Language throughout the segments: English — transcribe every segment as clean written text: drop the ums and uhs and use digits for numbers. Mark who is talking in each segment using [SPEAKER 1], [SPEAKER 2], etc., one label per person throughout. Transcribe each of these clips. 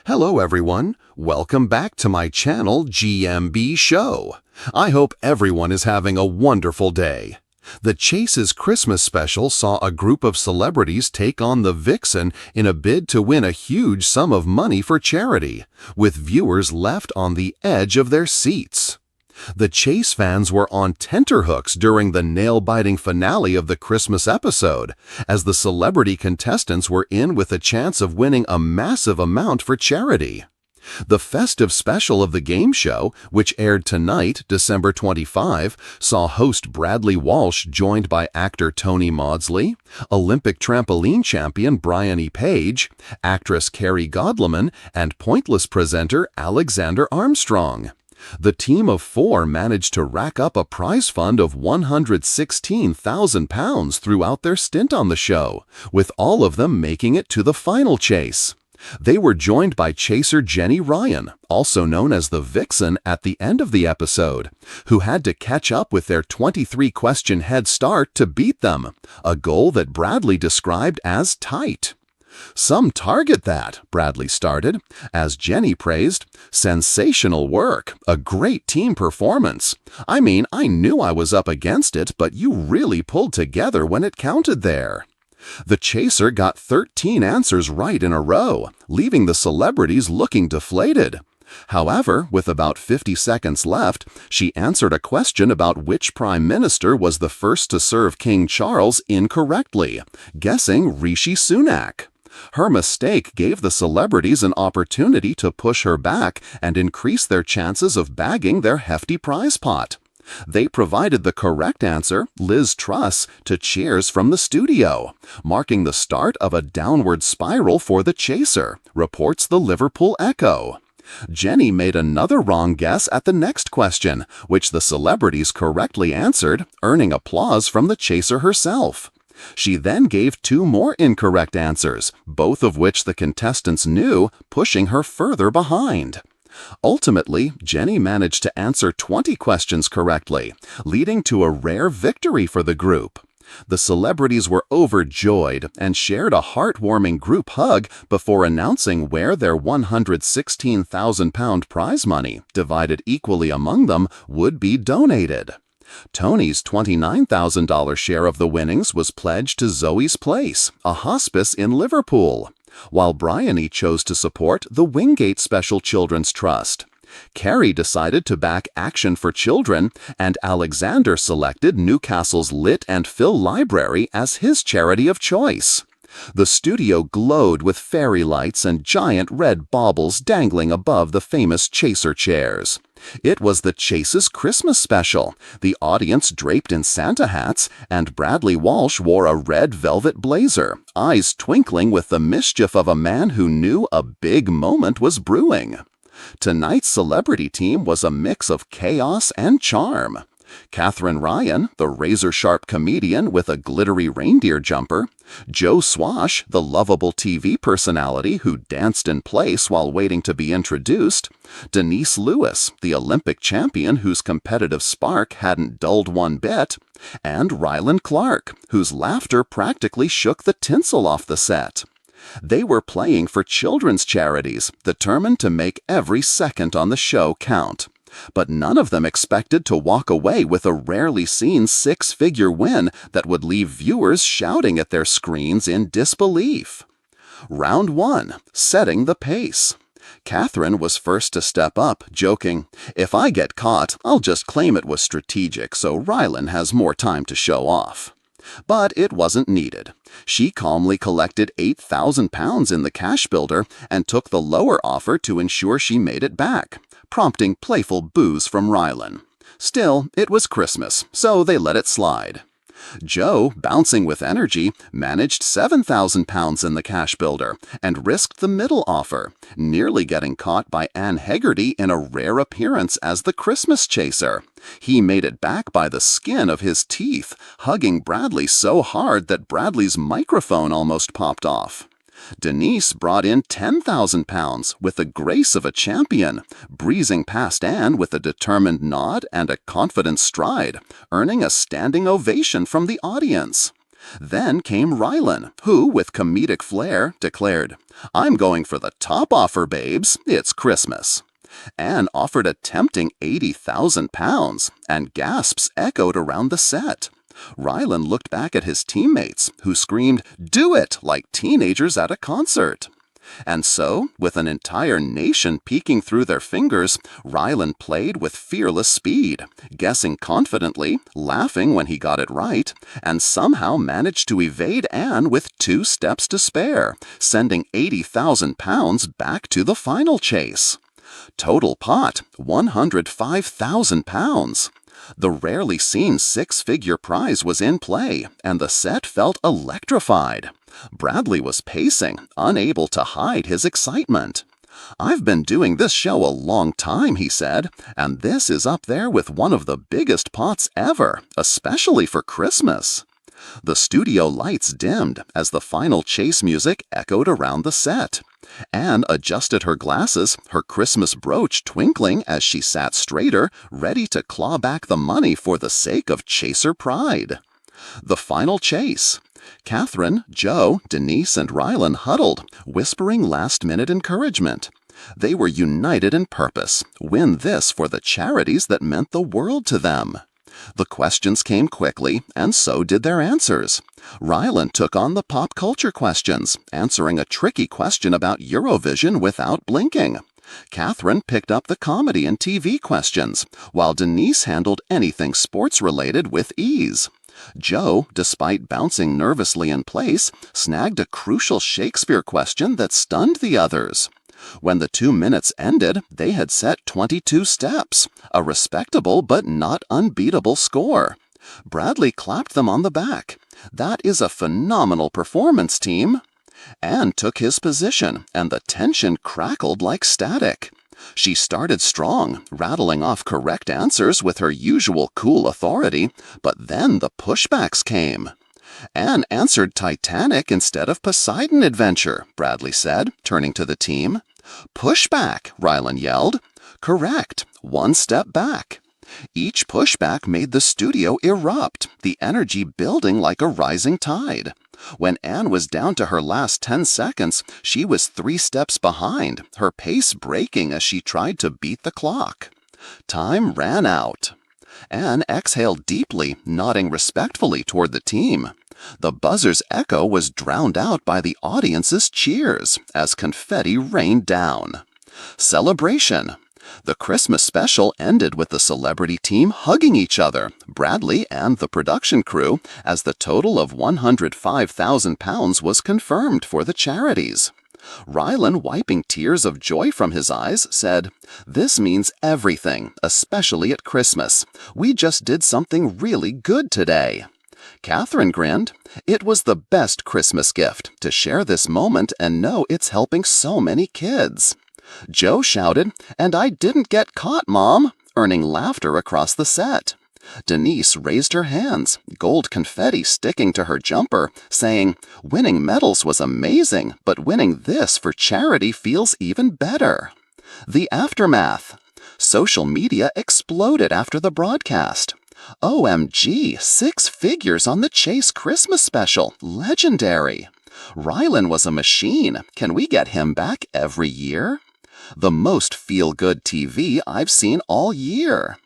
[SPEAKER 1] Hello everyone, welcome back to my channel GMB SHOW. I hope everyone is having a wonderful day. The Chase's Christmas special saw a group of celebrities take on the Vixen in a bid to win a huge sum of money for charity, with viewers left on the edge of their seats. The Chase fans were on tenterhooks during the nail-biting finale of the Christmas episode, as the celebrity contestants were in with a chance of winning a massive amount for charity. The festive special of the game show, which aired tonight, December 25, saw host Bradley Walsh joined by actor Tony Maudsley, Olympic trampoline champion Bryony Page, actress Carrie Godleman, and Pointless presenter Alexander Armstrong. The team of four managed to rack up a prize fund of £116,000 throughout their stint on the show, with all of them making it to the final chase. They were joined by chaser Jenny Ryan, also known as the Vixen, at the end of the episode, who had to catch up with their 23-question head start to beat them, a goal that Bradley described as tight. "Some target that," Bradley started, as Jenny praised, "Sensational work, a great team performance. I mean, I knew I was up against it, but you really pulled together when it counted there." The chaser got 13 answers right in a row, leaving the celebrities looking deflated. However, with about 50 seconds left, she answered a question about which prime minister was the first to serve King Charles incorrectly, guessing Rishi Sunak. Her mistake gave the celebrities an opportunity to push her back and increase their chances of bagging their hefty prize pot. They provided the correct answer, Liz Truss, to cheers from the studio, marking the start of a downward spiral for the chaser, reports the Liverpool Echo. Jenny made another wrong guess at the next question, which the celebrities correctly answered, earning applause from the chaser herself. She then gave two more incorrect answers, both of which the contestants knew, pushing her further behind. Ultimately, Jenny managed to answer 20 questions correctly, leading to a rare victory for the group. The celebrities were overjoyed and shared a heartwarming group hug before announcing where their £116,000 prize money, divided equally among them, would be donated. Tony's $29,000 share of the winnings was pledged to Zoe's Place, a hospice in Liverpool, while Bryony chose to support the Wingate Special Children's Trust. Carrie decided to back Action for Children, and Alexander selected Newcastle's Lit and Phil Library as his charity of choice. The studio glowed with fairy lights and giant red baubles dangling above the famous chaser chairs. It was the Chase's Christmas special, the audience draped in Santa hats, and Bradley Walsh wore a red velvet blazer, eyes twinkling with the mischief of a man who knew a big moment was brewing. Tonight's celebrity team was a mix of chaos and charm. Katherine Ryan, the razor-sharp comedian with a glittery reindeer jumper, Joe Swash, the lovable TV personality who danced in place while waiting to be introduced, Denise Lewis, the Olympic champion whose competitive spark hadn't dulled one bit, and Rylan Clark, whose laughter practically shook the tinsel off the set. They were playing for children's charities, determined to make every second on the show count. But none of them expected to walk away with a rarely seen six-figure win that would leave viewers shouting at their screens in disbelief. Round 1. Setting the pace. Katherine was first to step up, joking, "If I get caught, I'll just claim it was strategic so Rylan has more time to show off." But it wasn't needed. She calmly collected £8,000 in the cash builder and took the lower offer to ensure she made it back, prompting playful boos from Rylan. Still, it was Christmas, so they let it slide. Joe, bouncing with energy, managed £7,000 in the cash builder and risked the middle offer, nearly getting caught by Anne Hegarty in a rare appearance as the Christmas chaser. He made it back by the skin of his teeth, hugging Bradley so hard that Bradley's microphone almost popped off. Denise brought in £10,000 with the grace of a champion, breezing past Anne with a determined nod and a confident stride, earning a standing ovation from the audience. Then came Rylan, who, with comedic flair, declared, "I'm going for the top offer, babes. It's Christmas." Anne offered a tempting £80,000, and gasps echoed around the set. Rylan looked back at his teammates, who screamed, "Do it!" like teenagers at a concert. And so, with an entire nation peeking through their fingers, Rylan played with fearless speed, guessing confidently, laughing when he got it right, and somehow managed to evade Anne with 2 steps to spare, sending £80,000 back to the final chase. Total pot, £105,000. The rarely seen 6-figure prize was in play, and the set felt electrified. Bradley was pacing, unable to hide his excitement. "I've been doing this show a long time," he said, "and this is up there with one of the biggest pots ever, especially for Christmas." The studio lights dimmed as the final chase music echoed around the set. Anne adjusted her glasses, her Christmas brooch twinkling as she sat straighter, ready to claw back the money for the sake of chaser pride. The final chase. Catherine, Joe, Denise, and Rylan huddled, whispering last-minute encouragement. They were united in purpose. Win this for the charities that meant the world to them. The questions came quickly, and so did their answers. Rylan took on the pop culture questions, answering a tricky question about Eurovision without blinking. Catherine picked up the comedy and TV questions, while Denise handled anything sports-related with ease. Joe, despite bouncing nervously in place, snagged a crucial Shakespeare question that stunned the others. When the 2 minutes ended, they had set 22 steps, a respectable but not unbeatable score. Bradley clapped them on the back. "That is a phenomenal performance, team." Anne took his position, and the tension crackled like static. She started strong, rattling off correct answers with her usual cool authority, but then the pushbacks came. "Anne answered Titanic instead of Poseidon Adventure," Bradley said, turning to the team. "Pushback," Rylan yelled. "Correct. 1 step back." Each pushback made the studio erupt, the energy building like a rising tide. When Anne was down to her last 10 seconds, she was 3 steps behind, her pace breaking as she tried to beat the clock. Time ran out. Anne exhaled deeply, nodding respectfully toward the team. The buzzer's echo was drowned out by the audience's cheers as confetti rained down. Celebration. The Christmas special ended with the celebrity team hugging each other, Bradley and the production crew, as the total of £105,000 was confirmed for the charities. Rylan, wiping tears of joy from his eyes, said, "This means everything, especially at Christmas. We just did something really good today." Catherine grinned. "It was the best Christmas gift, to share this moment and know it's helping so many kids." Joe shouted, "And I didn't get caught, Mom," earning laughter across the set. Denise raised her hands, gold confetti sticking to her jumper, saying, "Winning medals was amazing, but winning this for charity feels even better." The aftermath. Social media exploded after the broadcast. "OMG, 6 figures on the Chase Christmas special. Legendary. Rylan was a machine. Can we get him back every year?" "The most feel-good TV I've seen all year."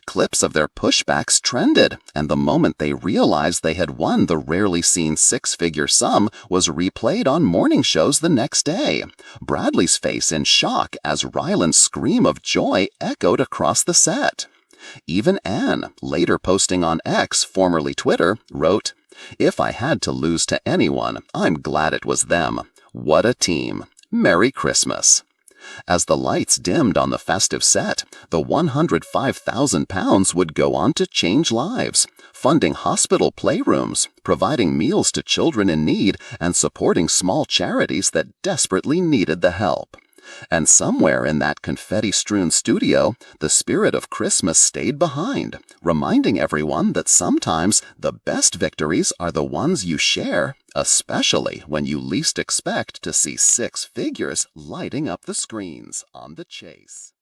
[SPEAKER 1] Clips of their pushbacks trended, and the moment they realized they had won the rarely seen 6-figure sum was replayed on morning shows the next day. Bradley's face in shock as Rylan's scream of joy echoed across the set. Even Anne, later posting on X, formerly Twitter, wrote, "If I had to lose to anyone, I'm glad it was them. What a team. Merry Christmas." As the lights dimmed on the festive set, the £105,000 would go on to change lives, funding hospital playrooms, providing meals to children in need, and supporting small charities that desperately needed the help. And somewhere in that confetti-strewn studio, the spirit of Christmas stayed behind, reminding everyone that sometimes the best victories are the ones you share, especially when you least expect to see 6 figures lighting up the screens on the chase.